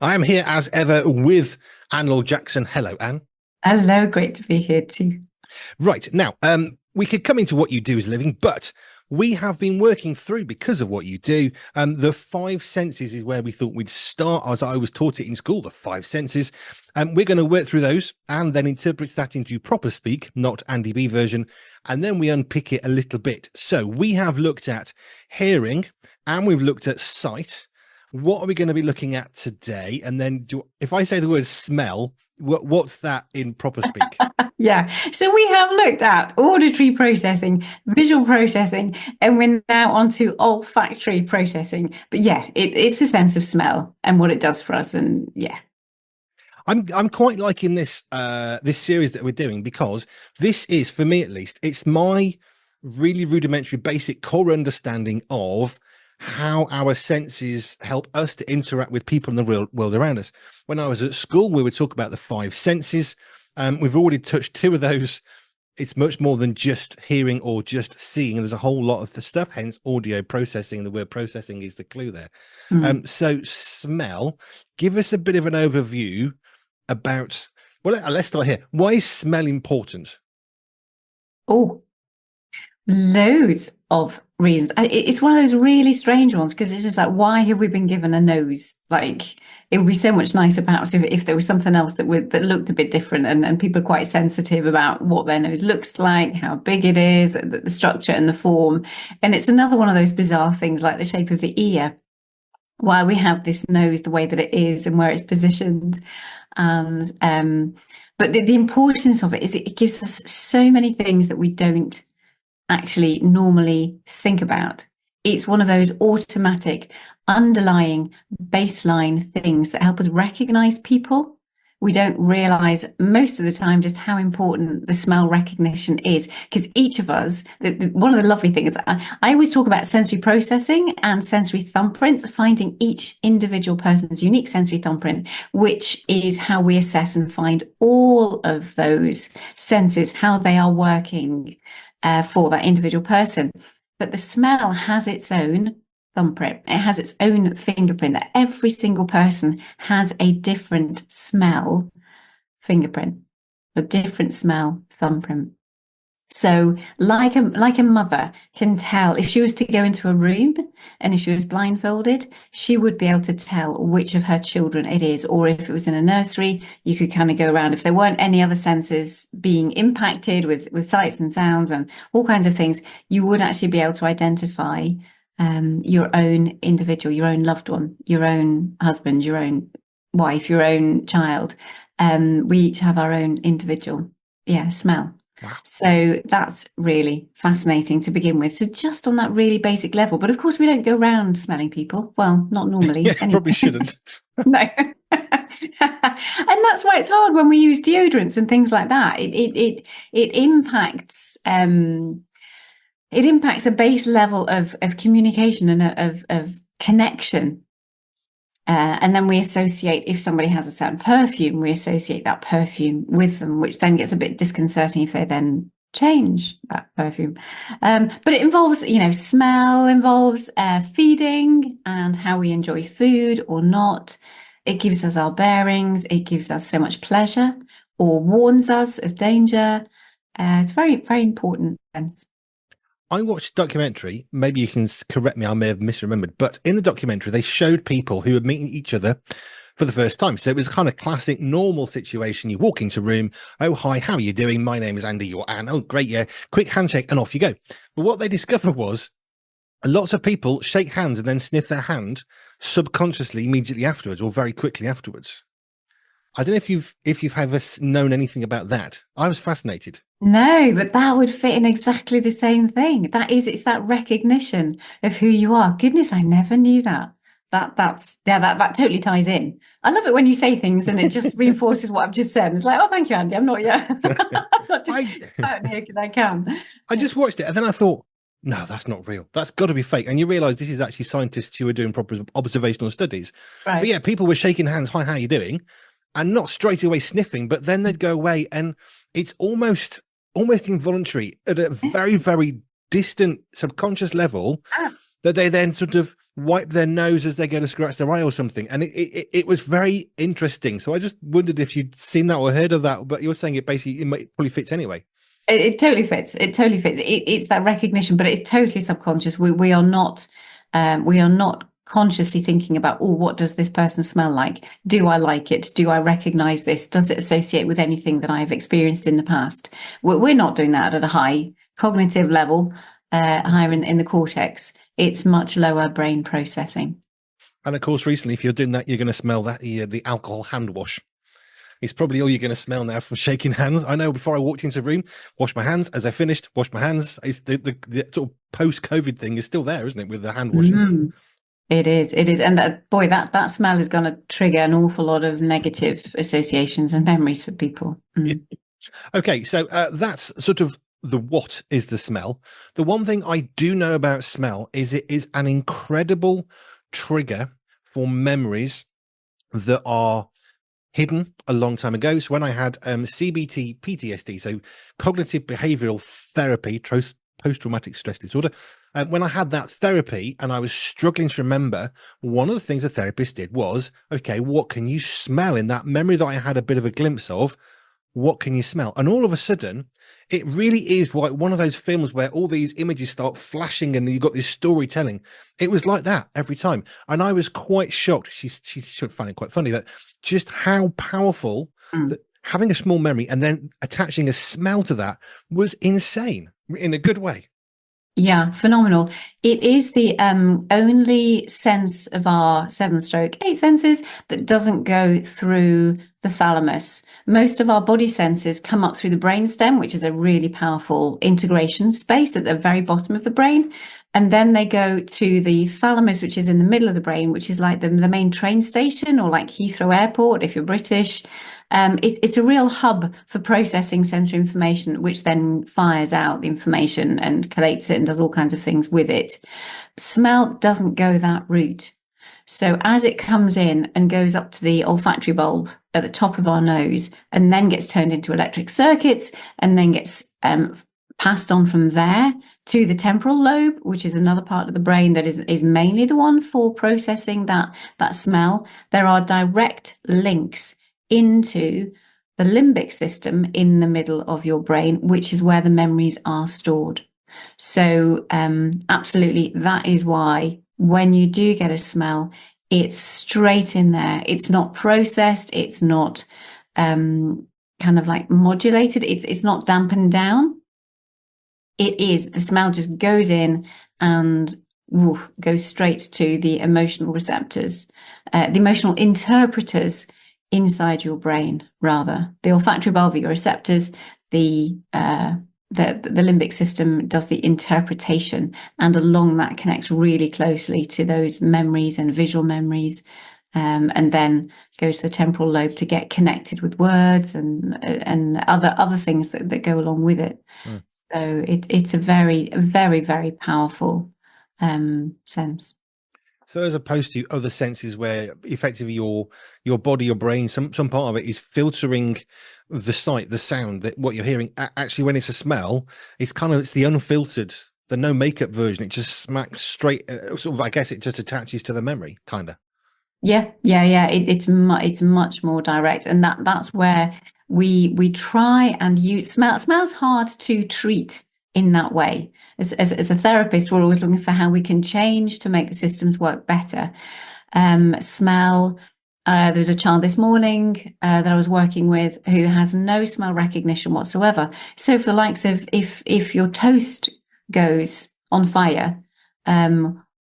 I am here as ever with Laure Jackson. Hello, Anne. Hello, great to be here too. Right now, we could come into what you do as a living, but we have been working through, because of what you do, the five senses is where we thought we'd start, as I was taught it in school, the five senses. We're going to work through those and then interpret that into proper speak, not Andy B version, and then we unpick it a little bit. So we have looked at hearing and we've looked at sight. What are we going to be looking at today? And then if I say the word smell, what's that in proper speak? Yeah, so we have looked at auditory processing, visual processing, and we're now on to olfactory processing. But yeah, it's the sense of smell and what it does for us. And yeah. I'm quite liking this series that we're doing, because this is, for me at least, it's my really rudimentary basic core understanding of how our senses help us to interact with people in the real world around us. When I was at school, we would talk about the five senses. We've already touched two of those. It's much more than just hearing or just seeing. There's a whole lot of the stuff, hence audio processing. The word processing is the clue there. So smell, give us a bit of an overview about, well, let's start here. Why is smell important? Oh, loads of reasons. It's one of those really strange ones, because it's just like, why have we been given a nose? Like, it would be so much nicer perhaps if there was something else that looked a bit different, and people are quite sensitive about what their nose looks like, how big it is, the structure and the form. And it's another one of those bizarre things, like the shape of the ear, why we have this nose the way that it is and where it's positioned. And but the importance of it is it gives us so many things that we don't actually normally think about. It's one of those automatic underlying baseline things that help us recognize people. We don't realize most of the time just how important the smell recognition is, because each of us, one of the lovely things, I always talk about sensory processing and sensory thumbprints, finding each individual person's unique sensory thumbprint, which is how we assess and find all of those senses, how they are working for that individual person. But the smell has its own thumbprint. It has its own fingerprint, that every single person has a different smell fingerprint, a different smell thumbprint. So like a mother can tell, if she was to go into a room and if she was blindfolded, she would be able to tell which of her children it is. Or if it was in a nursery, you could kind of go around. If there weren't any other senses being impacted with sights and sounds and all kinds of things, you would actually be able to identify your own individual, your own loved one, your own husband, your own wife, your own child. We each have our own individual, smell. Wow. So that's really fascinating to begin with. So just on that really basic level, but of course we don't go around smelling people. Well, not normally. Yeah, anyway. probably shouldn't. No. And that's why it's hard when we use deodorants and things like that. It impacts a base level of communication and of connection. And then we associate, if somebody has a certain perfume, we associate that perfume with them, which then gets a bit disconcerting if they then change that perfume. But it involves, smell involves feeding and how we enjoy food or not. It gives us our bearings. It gives us so much pleasure or warns us of danger. It's very, very important sense. I watched a documentary, maybe you can correct me, I may have misremembered, but in the documentary, they showed people who were meeting each other for the first time. So it was kind of classic, normal situation. You walk into a room. Oh, hi, how are you doing? My name is Andy, you're Anne. Oh, great, yeah. Quick handshake and off you go. But what they discovered was lots of people shake hands and then sniff their hand subconsciously immediately afterwards, or very quickly afterwards. I don't know if you've ever known anything about that. I was fascinated. No, but that would fit in exactly the same thing. It's that recognition of who you are. Goodness, I never knew that. That totally ties in. I love it when you say things and it just reinforces what I've just said. It's like, oh, thank you, Andy. I'm not yet. I'm not just out here because I can. I just watched it and then I thought, no, that's not real. That's got to be fake. And you realize this is actually scientists who are doing proper observational studies. Right. But yeah, people were shaking hands. Hi, how are you doing? And not straight away sniffing, but then they'd go away and it's almost involuntary at a very, very distant subconscious level that they then sort of wipe their nose as they go to scratch their eye or something. And it was very interesting. So I just wondered if you'd seen that or heard of that, but you're saying it basically it probably fits anyway. It totally fits. It totally fits. It's that recognition, but it's totally subconscious. We are not consciously thinking about, oh, what does this person smell like? Do I like it? Do I recognize this? Does it associate with anything that I've experienced in the past? We're not doing that at a high cognitive level, higher in the cortex. It's much lower brain processing. And of course, recently, if you're doing that, you're going to smell that the alcohol hand wash. It's probably all you're going to smell now from shaking hands. I know before I walked into the room, wash my hands. As I finished, wash my hands. It's the sort of post-COVID thing is still there, isn't it, with the hand washing? Mm. It is. It is. And that smell is going to trigger an awful lot of negative associations and memories for people. Mm. Okay, so that's sort of the what is the smell. The one thing I do know about smell is it is an incredible trigger for memories that are hidden a long time ago. So when I had CBT PTSD, so cognitive behavioral therapy, post-traumatic stress disorder, when I had that therapy and I was struggling to remember, one of the things the therapist did was, okay, what can you smell in that memory that I had a bit of a glimpse of? What can you smell? And all of a sudden, it really is like one of those films where all these images start flashing and you've got this storytelling. It was like that every time. And I was quite shocked. She should find it quite funny that just how powerful that having a small memory and then attaching a smell to that was insane in a good way. Yeah, phenomenal. It is the only sense of our 7/8 senses that doesn't go through the thalamus. Most of our body senses come up through the brainstem, which is a really powerful integration space at the very bottom of the brain. And then they go to the thalamus, which is in the middle of the brain, which is like the main train station, or like Heathrow Airport if you're British. It's a real hub for processing sensory information, which then fires out the information and collates it and does all kinds of things with it. Smell doesn't go that route. So as it comes in and goes up to the olfactory bulb at the top of our nose and then gets turned into electric circuits and then gets passed on from there to the temporal lobe, which is another part of the brain that is mainly the one for processing that smell, there are direct links into the limbic system in the middle of your brain, which is where the memories are stored. So absolutely, that is why when you do get a smell, it's straight in there. It's not processed. It's not kind of like modulated. It's not dampened down. It is, the smell just goes in and goes straight to the emotional receptors, the emotional interpreters inside your brain, rather. The olfactory bulb are your receptors, the limbic system does the interpretation, and along that connects really closely to those memories and visual memories, and then goes to the temporal lobe to get connected with words and other things that go along with it. Mm. So it's a very, very, very powerful sense. So as opposed to other senses where effectively your body, your brain, some part of it is filtering the sight, the sound, that what you're hearing. Actually, when it's a smell, it's the unfiltered, the no makeup version. It just smacks straight. Sort of, I guess it just attaches to the memory, kind of. Yeah. It's much more direct, and that's where we try and use smell. Smell's hard to treat in that way. As a therapist, we're always looking for how we can change to make the systems work better. Smell. There was a child this morning that I was working with who has no smell recognition whatsoever. So for the likes of if your toast goes on fire,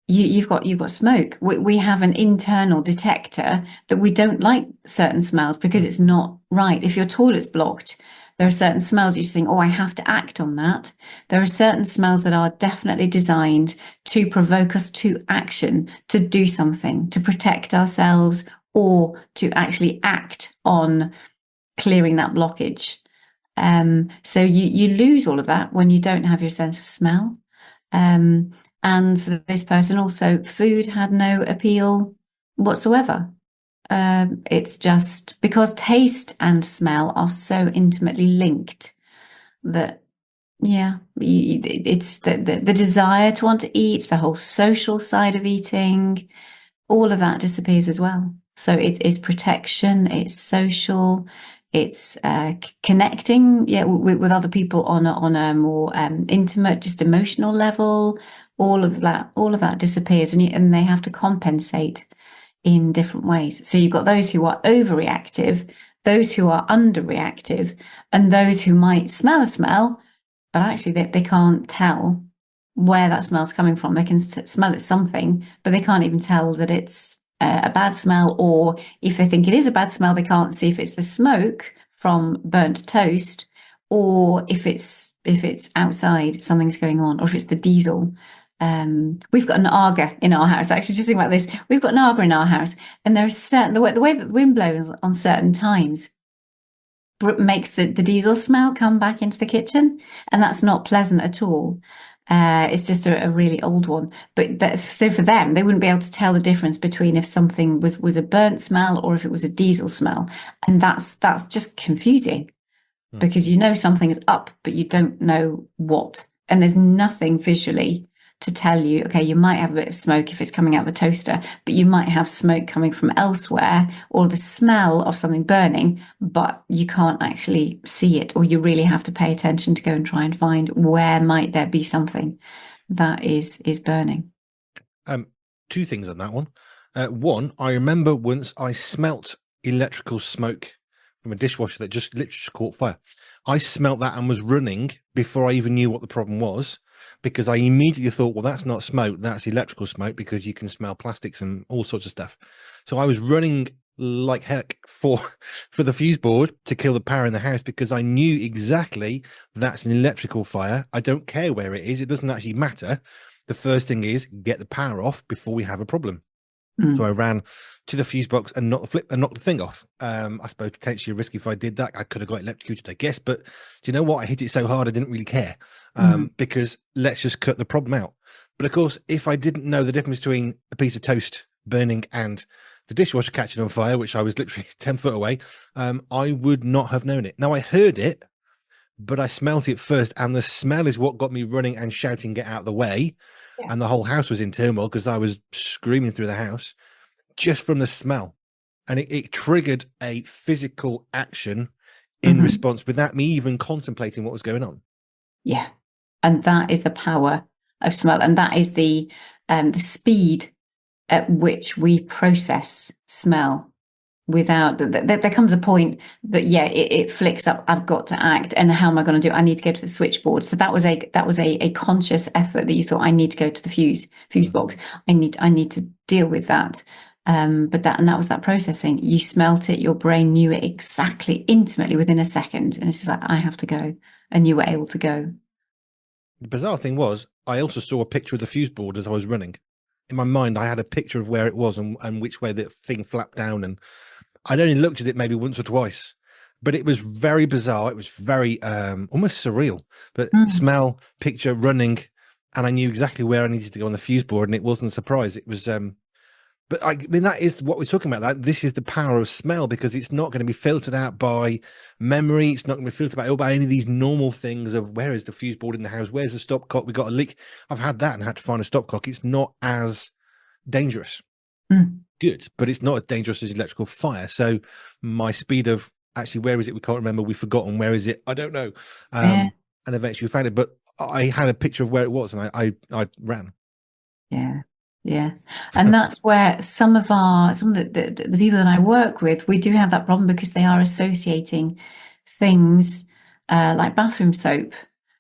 you've got smoke. We have an internal detector that we don't like certain smells because it's not right. If your toilet's blocked, there are certain smells you just think, oh, I have to act on that. There are certain smells that are definitely designed to provoke us to action, to do something, to protect ourselves, or to actually act on clearing that blockage. So you lose all of that when you don't have your sense of smell. And for this person also, food had no appeal whatsoever. It's just because taste and smell are so intimately linked that Yeah, it's the desire to want to eat, the whole social side of eating, all of that disappears as well. So it's protection, it's social, it's connecting, yeah, with other people on a more intimate, just emotional level. All of that disappears, and they have to compensate in different ways. So you've got those who are overreactive, those who are underreactive, and those who might smell a smell, but actually they can't tell where that smell's coming from. They can smell it's something, but they can't even tell that it's a bad smell. Or if they think it is a bad smell, they can't see if it's the smoke from burnt toast, or if it's outside, something's going on, or if it's the diesel. We've got an Aga in our house. Actually, just think about this. We've got an Aga in our house, and there's certain the way that the wind blows on certain times makes the diesel smell come back into the kitchen, and that's not pleasant at all. It's just a really old one. But so for them, they wouldn't be able to tell the difference between if something was a burnt smell or if it was a diesel smell, and that's just confusing Hmm. because you know something's up, but you don't know what. And there's nothing visually to tell you, okay, you might have a bit of smoke if it's coming out of the toaster, but you might have smoke coming from elsewhere or the smell of something burning, but you can't actually see it, or you really have to pay attention to go and try and find where might there be something that is burning. Um, Two things on that one. One, I remember once I smelt electrical smoke from a dishwasher that just literally just caught fire. I smelt that and was running before I even knew what the problem was, because I immediately thought, well, that's not smoke, that's electrical smoke, because you can smell plastics and all sorts of stuff. So I was running like heck for for the fuse board to kill the power in the house, because I knew exactly that's an electrical fire. I don't care where it is, it doesn't actually matter. The first thing is get the power off before we have a problem. So I Mm. ran to the fuse box and knocked the thing off. I suppose potentially risky if I did that. I could have got electrocuted, I guess. But do you know what? I hit it so hard I didn't really care, Mm. because let's just cut the problem out. But of course, if I didn't know the difference between a piece of toast burning and the dishwasher catching on fire, which I was literally 10 foot away, I would not have known it. Now I heard it, but I smelt it first, and the smell is what got me running and shouting, "Get out of the way!" Yeah. And the whole house was in turmoil because I was screaming through the house just from the smell. And it triggered a physical action in Mm-hmm. response without me even contemplating what was going on. Yeah. And that is the power of smell. And that is the speed at which we process smell without there comes a point that yeah it flicks up. I've got to act, and how am I going to do it? I need to go to the switchboard. So that was a conscious effort that you thought, I need to go to the fuse box. I need to deal with that. But that was that processing. You smelt it, your brain knew it exactly, intimately, within a second, and it's just like, I have to go, and you were able to go. The bizarre thing was, I also saw a picture of the fuse board as I was running. In my mind, I had a picture of where it was and which way the thing flapped down. And I'd only looked at it maybe once or twice, but it was very bizarre. It was very almost surreal. But Mm. smell, picture, running, and I knew exactly where I needed to go on the fuse board, and it wasn't a surprise. It was but I mean, that is what we're talking about. That this is the power of smell, because it's not going to be filtered out by memory. It's not going to be filtered out by any of these normal things of where is the fuse board in the house, where's the stopcock, we got a leak. I've had that and had to find a stopcock. It's not as dangerous. Mm. Good, but it's not as dangerous as electrical fire. So my speed of actually, where is it? We can't remember. We've forgotten. Where is it? I don't know. Yeah. And eventually we found it. But I had a picture of where it was, and I ran. Yeah, yeah, and that's where some of the people that I work with, we do have that problem because they are associating things like bathroom soap,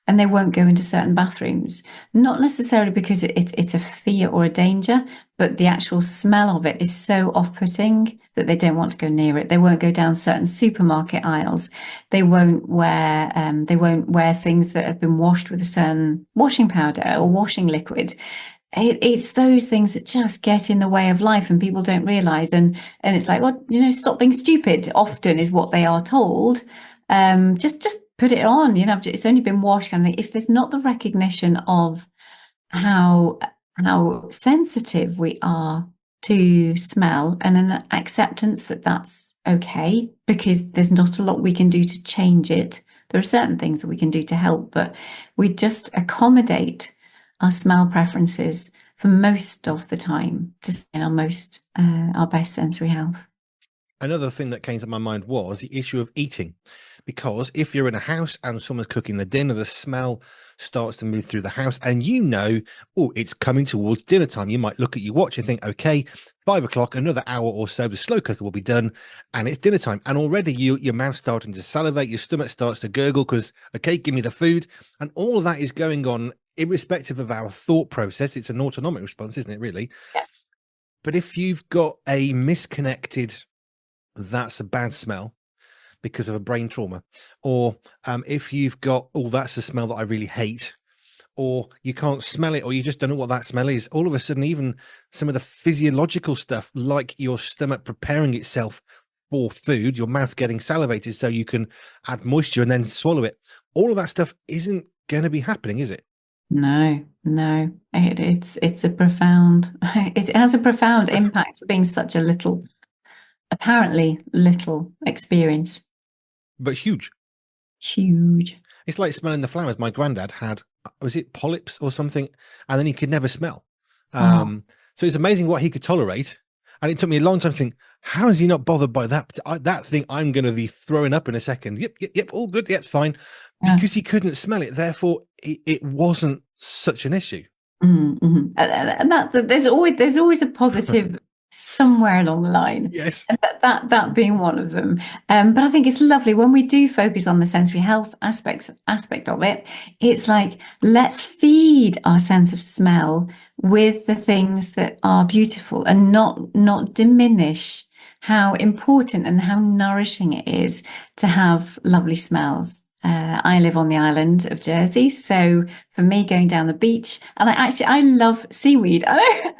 and they won't go into certain bathrooms, not necessarily because it's a fear or a danger, but the actual smell of it is so off-putting that they don't want to go near it. They won't go down certain supermarket aisles. They won't wear things that have been washed with a certain washing powder or washing liquid. It's those things that just get in the way of life, and people don't realize. And it's like, well, stop being stupid. Often is what they are told. Just put it on. It's only been washed. Kind of thing. If there's not the recognition of how how sensitive we are to smell, and an acceptance that that's okay, because there's not a lot we can do to change it, There are certain things that we can do to help, but we just accommodate our smell preferences for most of the time to stay in our best sensory health. Another thing that came to my mind was the issue of eating, because if you're in a house and someone's cooking the dinner, the smell starts to move through the house, and oh, it's coming towards dinner time. You might look at your watch and think, okay, 5 o'clock, another hour or so, the slow cooker will be done, and it's dinner time. And already your mouth's starting to salivate, your stomach starts to gurgle because, okay, give me the food, and all of that is going on irrespective of our thought process. It's an autonomic response, isn't it? Really. Yeah. But if you've got a misconnected that's a bad smell because of a brain trauma, or if you've got, oh, that's a smell that I really hate, or you can't smell it, or you just don't know what that smell is, all of a sudden, even some of the physiological stuff, like your stomach preparing itself for food, your mouth getting salivated so you can add moisture and then swallow it, all of that stuff isn't going to be happening, is it? No, no, it's a profound, it has a profound impact for being such a little, apparently little experience. But huge. Huge. It's like smelling the flowers. My granddad had, was it polyps or something? And then he could never smell. Oh, So it's amazing what he could tolerate. And it took me a long time to think, how is he not bothered by that? That thing I'm going to be throwing up in a second. Yep, all good. Yeah, it's fine. yeah. Because he couldn't smell it. Therefore, it wasn't such an issue. Mm-hmm. And there's always a positive somewhere along the line, Yes. and that being one of them. But I think it's lovely when we do focus on the sensory health aspect of it. It's like, let's feed our sense of smell with the things that are beautiful, and not diminish how important and how nourishing it is to have lovely smells. I live on the island of Jersey, so for me, going down the beach, and I love seaweed. I know,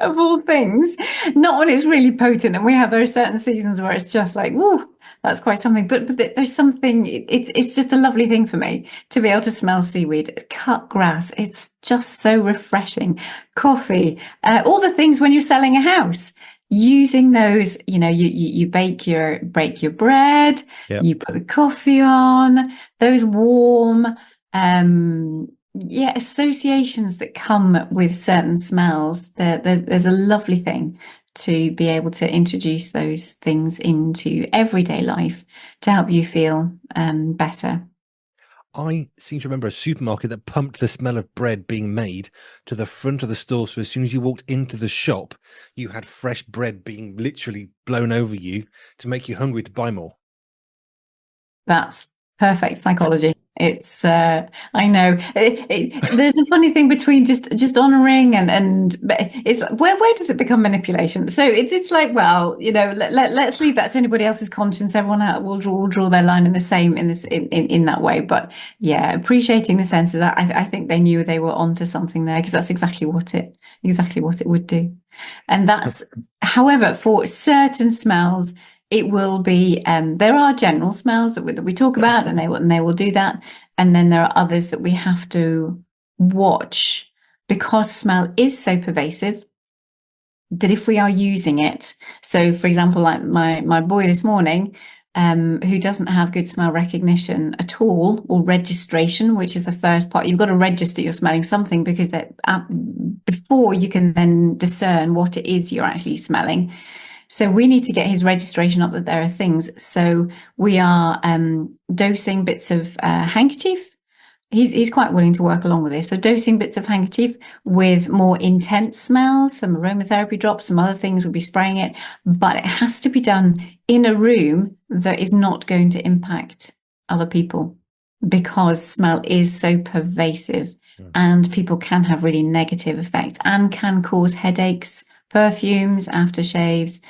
of all things, not when it's really potent, and there are certain seasons where it's just like, woo, that's quite something. But there's something. It's just a lovely thing for me to be able to smell seaweed, cut grass. It's just so refreshing. Coffee, all the things when you're selling a house. Using those, you break your bread, Yeah. you put the coffee on, those warm, associations that come with certain smells. There's a lovely thing to be able to introduce those things into everyday life to help you feel better. I seem to remember a supermarket that pumped the smell of bread being made to the front of the store. So as soon as you walked into the shop, you had fresh bread being literally blown over you to make you hungry to buy more. That's perfect psychology. It's I know there's a funny thing between just honoring and but it's where does it become manipulation? So it's like, well, let's leave that to anybody else's conscience. Everyone will draw their line in the same in that way. But yeah, appreciating the senses. I think they knew they were onto something there, because that's exactly what it would do. And that's, however, for certain smells, it will be, there are general smells that we talk about, and they will do that. And then there are others that we have to watch, because smell is so pervasive that if we are using it, so for example, like my boy this morning, who doesn't have good smell recognition at all, or registration, which is the first part. You've got to register you're smelling something, because that before you can then discern what it is you're actually smelling. So we need to get his registration up that there are things. So we are dosing bits of handkerchief. He's quite willing to work along with this. So dosing bits of handkerchief with more intense smells, some aromatherapy drops, some other things, we'll be spraying it. But it has to be done in a room that is not going to impact other people, because smell is so pervasive, and people can have really negative effects and can cause headaches. Perfumes, aftershaves,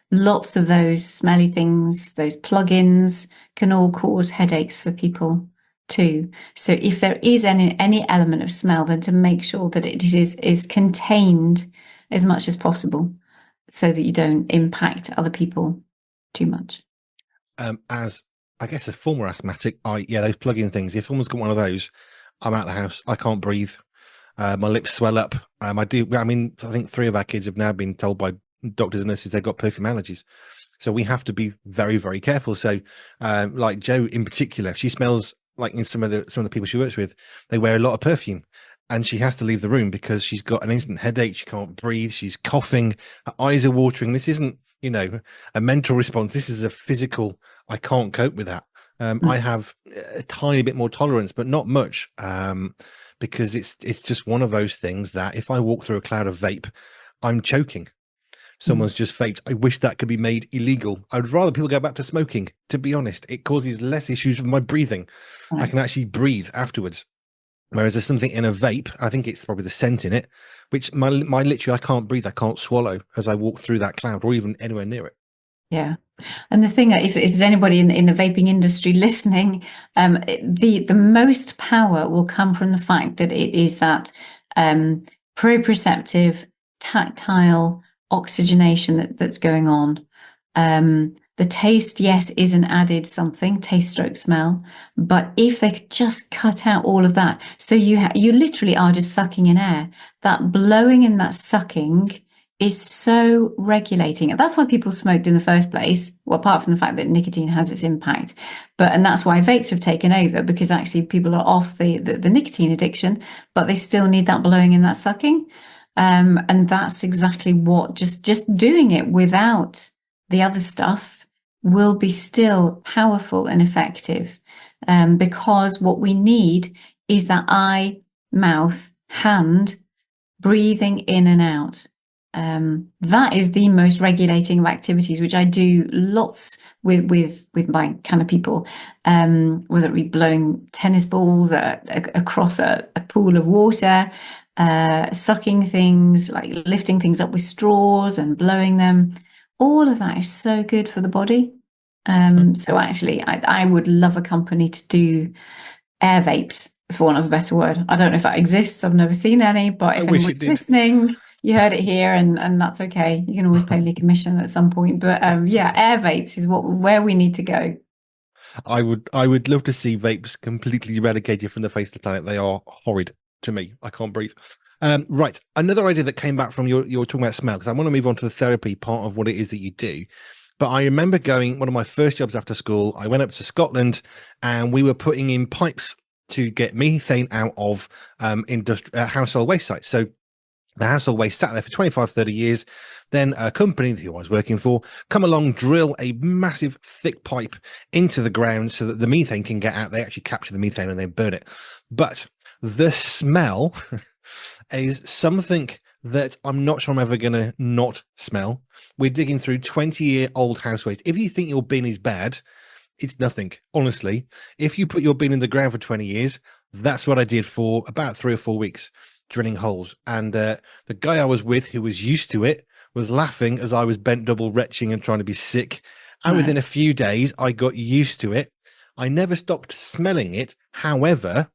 lots of those smelly things, those plugins can all cause headaches for people too. So if there is any element of smell, then to make sure that it is contained as much as possible, so that you don't impact other people too much. As I guess a former asthmatic, those plug-in things. If someone's got one of those, I'm out of the house. I can't breathe. My lips swell up. I think 3 of our kids have now been told by doctors and nurses they've got perfume allergies. So we have to be very, very careful. So like Jo in particular, she smells like in some of the people she works with, they wear a lot of perfume, and she has to leave the room because she's got an instant headache. She can't breathe. She's coughing. Her eyes are watering. This isn't, a mental response. This is a physical. I can't cope with that. I Mm. have a tiny bit more tolerance, but not much, because it's just one of those things that if I walk through a cloud of vape, I'm choking. Mm. Someone's just vaped. I wish that could be made illegal. I'd rather people go back to smoking, to be honest. It causes less issues with my breathing. I Right. can actually breathe afterwards. Whereas there's something in a vape, I think it's probably the scent in it, which my literally, I can't breathe, I can't swallow as I walk through that cloud or even anywhere near it. Yeah. And the thing, if there's anybody in the vaping industry listening, the most power will come from the fact that it is that proprioceptive, tactile oxygenation that's going on. The taste, yes, is an added something, taste stroke smell. But if they could just cut out all of that, so you literally are just sucking in air. That blowing and that sucking is so regulating. And that's why people smoked in the first place. Well, apart from the fact that nicotine has its impact. And that's why vapes have taken over, because actually people are off the nicotine addiction, but they still need that blowing and that sucking. And that's exactly what just doing it without the other stuff will be still powerful and effective. Because what we need is that eye, mouth, hand breathing in and out. That is the most regulating of activities, which I do lots with my kind of people, whether it be blowing tennis balls across a pool of water, sucking things, like lifting things up with straws and blowing them. All of that is so good for the body. So actually, I would love a company to do air vapes, for want of a better word. I don't know if that exists. I've never seen any, but I if wish it anyone's did. listening, you heard it here, and that's okay. You can always pay me commission at some point. But yeah, air vapes is where we need to go. I would love to see vapes completely eradicated from the face of the planet. They are horrid to me. I can't breathe. Right. Another idea that came back from your talking about smell, because I want to move on to the therapy part of what it is that you do. But I remember going, one of my first jobs after school, I went up to Scotland and we were putting in pipes to get methane out of household waste sites. So the household waste sat there for 25, 30 years. Then a company who I was working for come along, drill a massive thick pipe into the ground so that the methane can get out. They actually capture the methane and they burn it. But the smell is something that I'm not sure I'm ever going to not smell. We're digging through 20-year-old house waste. If you think your bin is bad, it's nothing, honestly. If you put your bin in the ground for 20 years, that's what I did for about 3 or 4 weeks, drilling holes. And the guy I was with, who was used to it, was laughing as I was bent double, retching and trying to be sick. And Right. within a few days, I got used to it. I never stopped smelling it. However,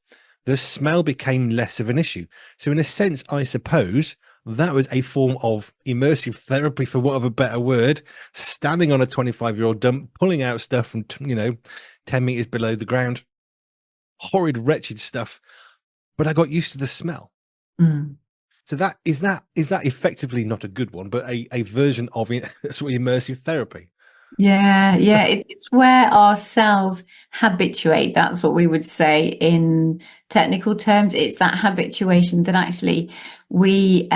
the smell became less of an issue. So, in a sense, I suppose that was a form of immersive therapy, for want of a better word, standing on a 25-year-old dump, pulling out stuff from, 10 meters below the ground, horrid, wretched stuff. But I got used to the smell. Mm. So that is that effectively not a good one, but a version of it, sort of immersive therapy. Yeah. It's where our cells habituate. That's what we would say in technical terms. It's that habituation that actually we,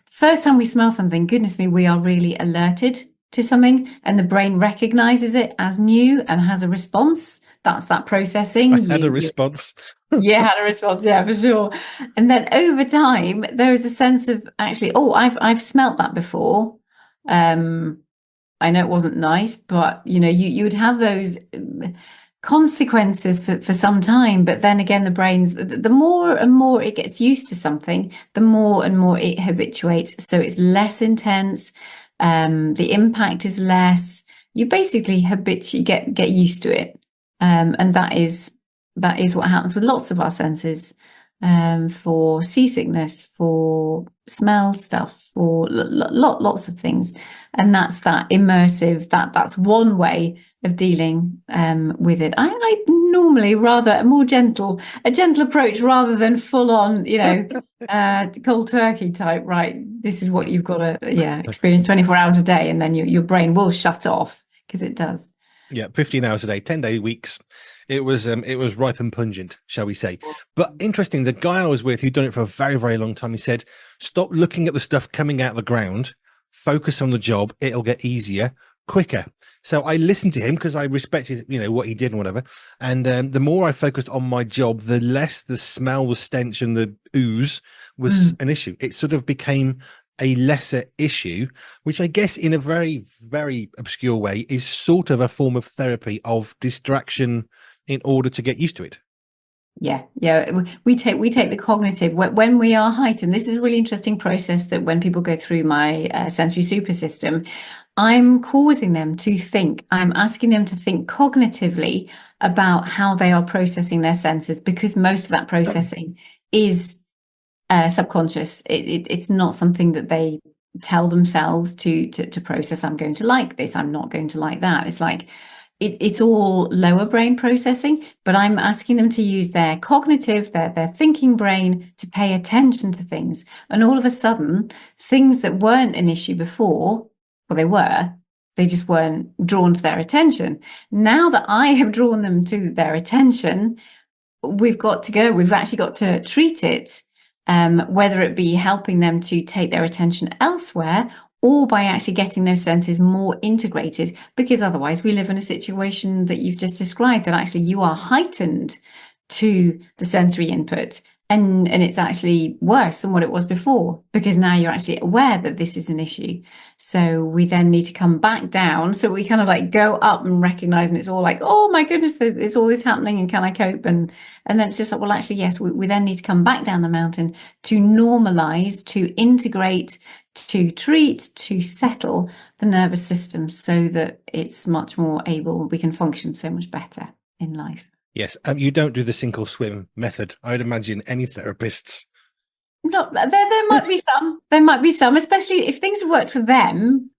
first time we smell something, goodness me, we are really alerted to something, and the brain recognizes it as new and has a response. That's that I processing. had a You response. Yeah, had a response, yeah, for sure. And then over time, there is a sense of actually, oh, I've smelt that before. Um, I know it wasn't nice, but you would have those consequences for some time. But then again, the brain's the more and more it gets used to something, the more and more it habituates. So it's less intense. The impact is less. You basically habitually get used to it, and that is what happens with lots of our senses. For seasickness, for smell stuff, for lots of things, and that's that immersive. That's one way of dealing with it. I normally rather a gentle approach rather than full on, cold turkey type. Right, this is what you've got to experience 24 hours a day, and then your brain will shut off because it does. Yeah, 15 hours a day, 10-day weeks. it was ripe and pungent, shall we say. But interesting, the guy I was with who'd done it for a very, very long time, he said, stop looking at the stuff coming out of the ground, focus on the job, it'll get easier quicker. So I listened to him because I respected, what he did and whatever. And the more I focused on my job, the less the smell, the stench, and the ooze was an issue. It sort of became a lesser issue, which I guess in a very, very obscure way is sort of a form of therapy of distraction in order to get used to it. Yeah, we take the cognitive when we are heightened. This is a really interesting process that when people go through my sensory super system, I'm causing them to think. I'm asking them to think cognitively about how they are processing their senses, because most of that processing is subconscious. It's not something that they tell themselves to process. I'm going to like this. I'm not going to like that. It's like it's all lower brain processing, but I'm asking them to use their cognitive, their thinking brain to pay attention to things. And all of a sudden, things that weren't an issue before, well, they just weren't drawn to their attention. Now that I have drawn them to their attention, we've actually got to treat it, whether it be helping them to take their attention elsewhere, or by actually getting those senses more integrated, because otherwise we live in a situation that you've just described, that actually you are heightened to the sensory input, and it's actually worse than what it was before, because now you're actually aware that this is an issue. So we then need to come back down. So we kind of like go up and recognize, and it's all like, oh my goodness, there's all this happening, and can I cope? And then it's just like, well, actually, yes, we then need to come back down the mountain to normalize, to integrate, to treat, to settle the nervous system so that it's much more able, we can function so much better in life. Yes, you don't do the sink or swim method. I would imagine any therapists. No, there might be some. There might be some, especially if things have worked for them,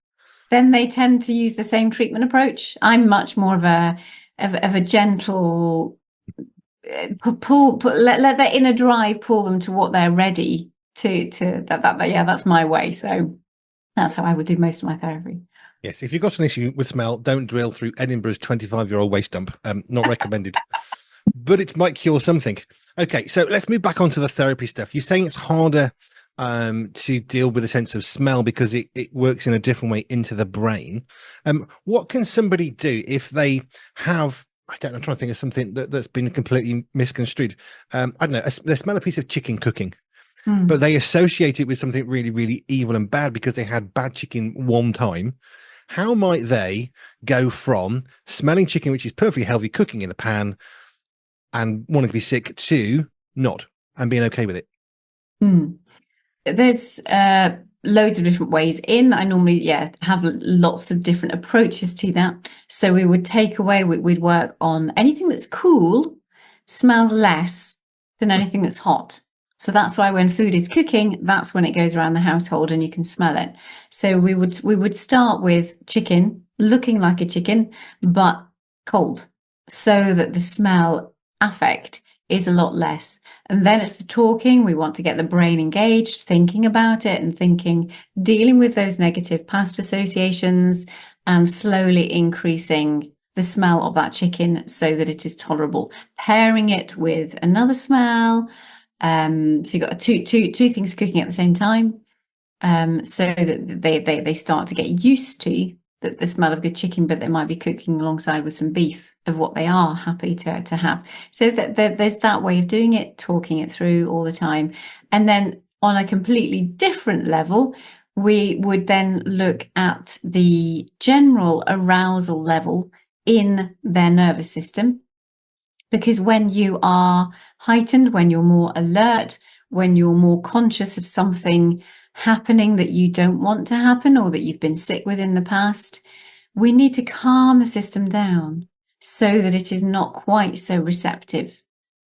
then they tend to use the same treatment approach. I'm much more of a gentle let their inner drive pull them to what they're ready to that yeah, that's my way. So that's how I would do most of my therapy. Yes, if you've got an issue with smell, don't drill through Edinburgh's 25-year-old waste dump. Not recommended. But it might cure something. Okay, so let's move back onto the therapy stuff. You're saying it's harder to deal with a sense of smell because it works in a different way into the brain. What can somebody do if they have, I'm trying to think of something that's been completely misconstrued. I don't know, they smell a piece of chicken cooking, but they associate it with something really, really evil and bad because they had bad chicken one time. How might they go from smelling chicken, which is perfectly healthy, cooking in a pan, and wanting to be sick, to not and being okay with it? There's loads of different ways in. I normally have lots of different approaches to that. So we would take away, we'd work on anything that's cool smells less than anything that's hot. So that's why when food is cooking, that's when it goes around the household and you can smell it. So we would start with chicken looking like a chicken, but cold, so that the smell affect is a lot less. And then it's the talking. We want to get the brain engaged, thinking about it and dealing with those negative past associations, and slowly increasing the smell of that chicken so that it is tolerable. Pairing it with another smell. So you've got two things cooking at the same time, so that they start to get used to the smell of good chicken, but they might be cooking alongside with some beef of what they are happy to have. So that there's that way of doing it, talking it through all the time. And then on a completely different level, we would then look at the general arousal level in their nervous system. Because when you are heightened, when you're more alert, when you're more conscious of something happening that you don't want to happen or that you've been sick with in the past, we need to calm the system down so that it is not quite so receptive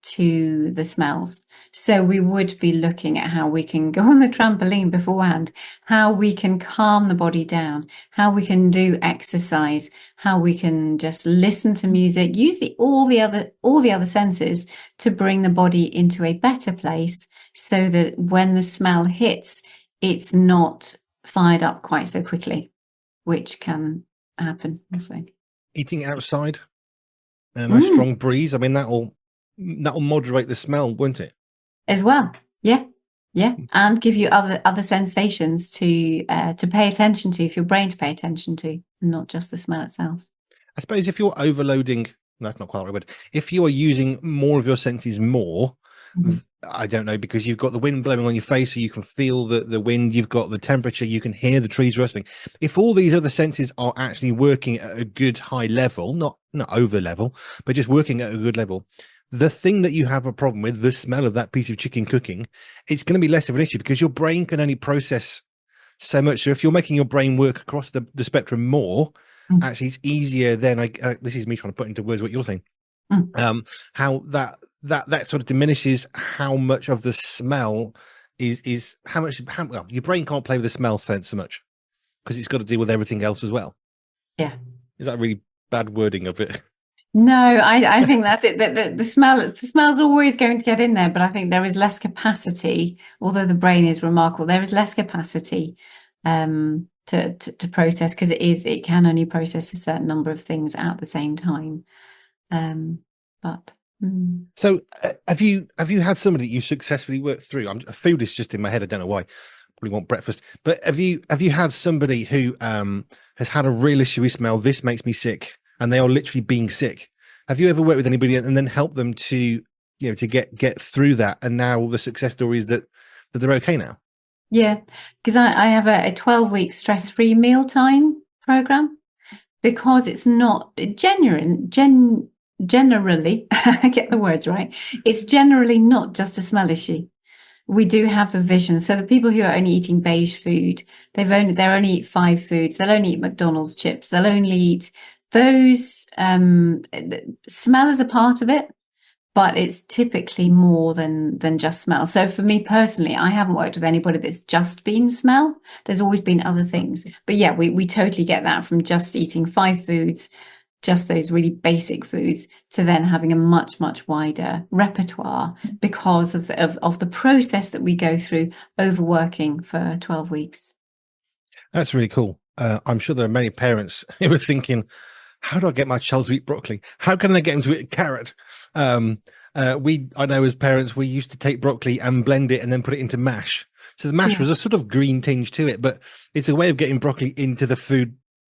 to the smells. So we would be looking at how we can go on the trampoline beforehand, how we can calm the body down, how we can do exercise, how we can just listen to music, use all the other senses to bring the body into a better place, so that when the smell hits, it's not fired up quite so quickly, which can happen. So Eating outside, and a nice Mm, strong breeze. I mean, that'll moderate the smell, won't it? as well. Yeah. Yeah. And give you other sensations to pay attention to, if your brain to pay attention to, not just the smell itself. I suppose if you're overloading, no, that's not quite right, but if you are using more of your senses more, Mhm. I don't know, because you've got the wind blowing on your face, so you can feel the wind, you've got the temperature, you can hear the trees rustling. If all these other senses are actually working at a good high level, not over level, but just working at a good level, the thing that you have a problem with, the smell of that piece of chicken cooking, it's going to be less of an issue because your brain can only process so much. So if you're making your brain work across the spectrum more, Mm. actually it's easier then. This is me trying to put into words what you're saying. Mm. How that sort of diminishes how much of the smell is how much well, your brain can't play with the smell sense so much because it's got to deal with everything else as well. Yeah. Is that really bad wording of it? No, I think that's it. The smell's always going to get in there, but I think there is less capacity, although the brain is remarkable, there is less capacity to process, because it can only process a certain number of things at the same time. But So have you had somebody you successfully worked through? Food is just in my head. I don't know why. Probably want breakfast. But have you had somebody who has had a real issue with smell? This makes me sick, and they are literally being sick. Have you ever worked with anybody and then helped them to to get through that? And now the success story is that they're okay now. yeah, because I have a 12-week stress-free mealtime program, because it's not generally, I get the words right, it's generally not just a smell issue. We do have the vision. So the people who are only eating beige food, they'll only eat 5 foods. They'll only eat McDonald's chips. They'll only eat those. Smell is a part of it, but it's typically more than just smell. So for me personally, I haven't worked with anybody that's just been smell. There's always been other things. But yeah, we totally get that, from just eating 5 foods, just those really basic foods, to then having a much wider repertoire because of the process that we go through, overworking for 12 weeks. That's really cool. I'm sure there are many parents who are thinking, how do I get my child to eat broccoli? How can I get him to eat carrot? I know as parents, we used to take broccoli and blend it and then put it into mash. So the mash Yeah. was a sort of green tinge to it, but it's a way of getting broccoli into the food,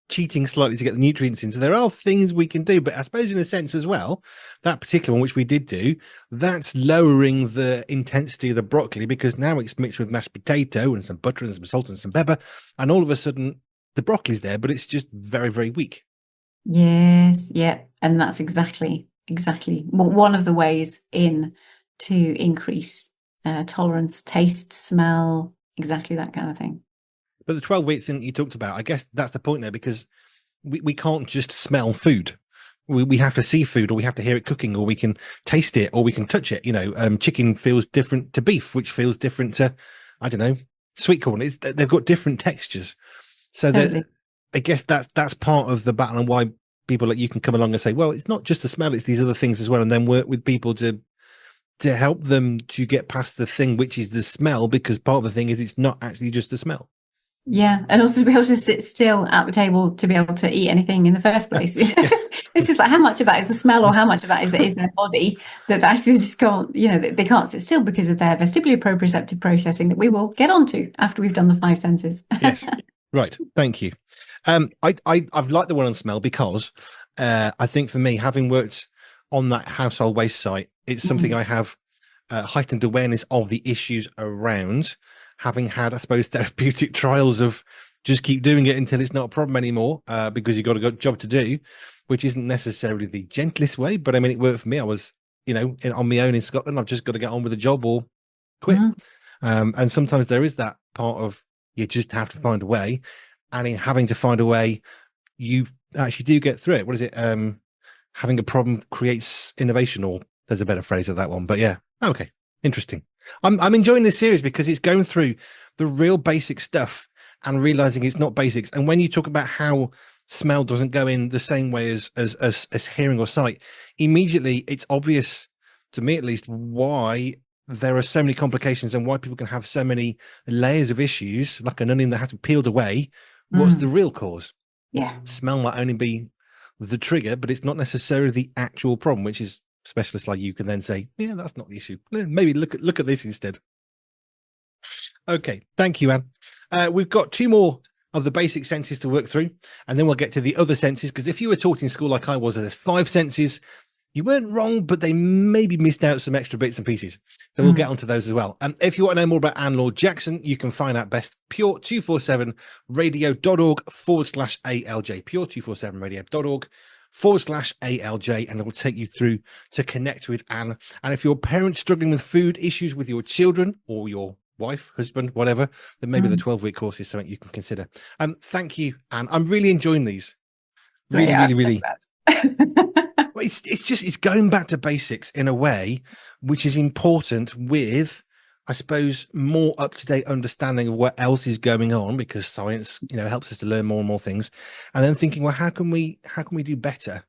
cheating slightly to get the nutrients in. So there are things we can do, but I suppose in a sense as well, that particular one, which we did do, that's lowering the intensity of the broccoli because now it's mixed with mashed potato and some butter and some salt and some pepper. And all of a sudden the broccoli's there, but it's just very weak. Yes, yeah, and that's exactly one of the ways in to increase tolerance, taste, smell, exactly that kind of thing. But the 12-week thing that you talked about, I guess that's the point there because we can't just smell food. We have to see food, or we have to hear it cooking, or we can taste it, or we can touch it. Chicken feels different to beef, which feels different to, I don't know, sweet corn. They've got different textures. So that Totally. I guess that's part of the battle and why people like you can come along and say, well, it's not just the smell, it's these other things as well, and then work with people to help them to get past the thing, which is the smell, because part of the thing is it's not actually just the smell. Yeah, and also to be able to sit still at the table to be able to eat anything in the first place. Yeah. It's just like, how much of that is the smell, or how much of that is their body, that actually just can't, they can't sit still because of their vestibular proprioceptive processing, that we will get onto after we've done the 5 senses. Yes. Right. Thank you. I've liked the one on smell because I think for me, having worked on that household waste site, it's something Mm. I have heightened awareness of the issues around. Having had, I suppose, therapeutic trials of just keep doing it until it's not a problem anymore, because you've got a good job to do, which isn't necessarily the gentlest way. But I mean, it worked for me. I was, on my own in Scotland. I've just got to get on with the job or quit. Mm. And sometimes there is that part of you just have to find a way, and in having to find a way, you actually do get through it. What is it? Having a problem creates innovation, or there's a better phrase of that one. But yeah, okay, interesting. I'm enjoying this series because it's going through the real basic stuff and realizing it's not basics. And when you talk about how smell doesn't go in the same way as hearing or sight, immediately it's obvious to me at least why there are so many complications and why people can have so many layers of issues, like an onion that has to be peeled away. What's the Mm. real cause? Yeah. Smell might only be the trigger, but it's not necessarily the actual problem, which is specialists like you can then say, yeah, that's not the issue. Maybe look at this instead. Okay, thank you, Anne. We've got 2 more of the basic senses to work through, and then we'll get to the other senses, because if you were taught in school like I was, there's 5 senses. You weren't wrong, but they maybe missed out some extra bits and pieces. So we'll get onto those as well. If you want to know more about Anne Laure Jackson, you can find out best pure247radio.org/ALJ, pure247radio.org/ALJ, and it will take you through to connect with Anne. And if you're a parent struggling with food issues with your children or your wife, husband, whatever, then maybe the 12-week course is something you can consider. Thank you, Anne. I'm really enjoying these. Really, Yeah, really, I'm so really. glad. It's going back to basics in a way which is important, with, I suppose, more up-to-date understanding of what else is going on, because science, helps us to learn more and more things, and then thinking, well, how can we do better?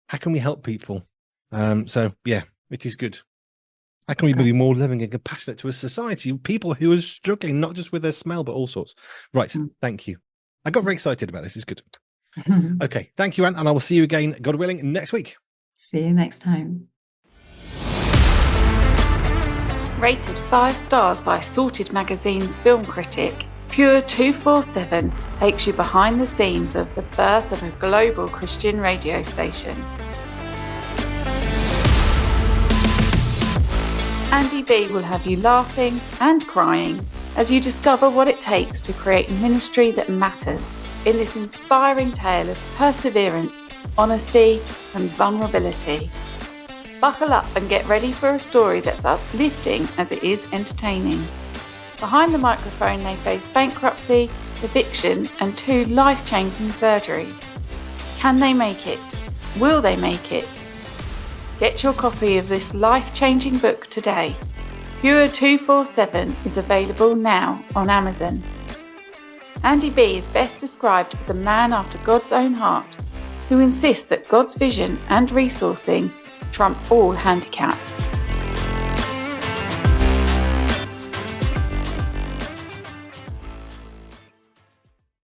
How can we help people? So yeah, it is good. How can we be more loving and compassionate to a society of people who are struggling, not just with their smell, but all sorts? Right. Thank you. I got very excited about this. It's good. Okay. Thank you, Anne. And I will see you again, God willing, next week. See you next time. Rated 5 stars by Sorted Magazine's film critic, Pure 247 takes you behind the scenes of the birth of a global Christian radio station. Andy B will have you laughing and crying as you discover what it takes to create ministry that matters in this inspiring tale of perseverance, honesty, and vulnerability. Buckle up and get ready for a story that's uplifting as it is entertaining. Behind the microphone, they face bankruptcy, eviction, and 2 life-changing surgeries. Can they make it? Will they make it? Get your copy of this life-changing book today. Pure 247 is available now on Amazon. Andy B is best described as a man after God's own heart, who insists that God's vision and resourcing trump all handicaps.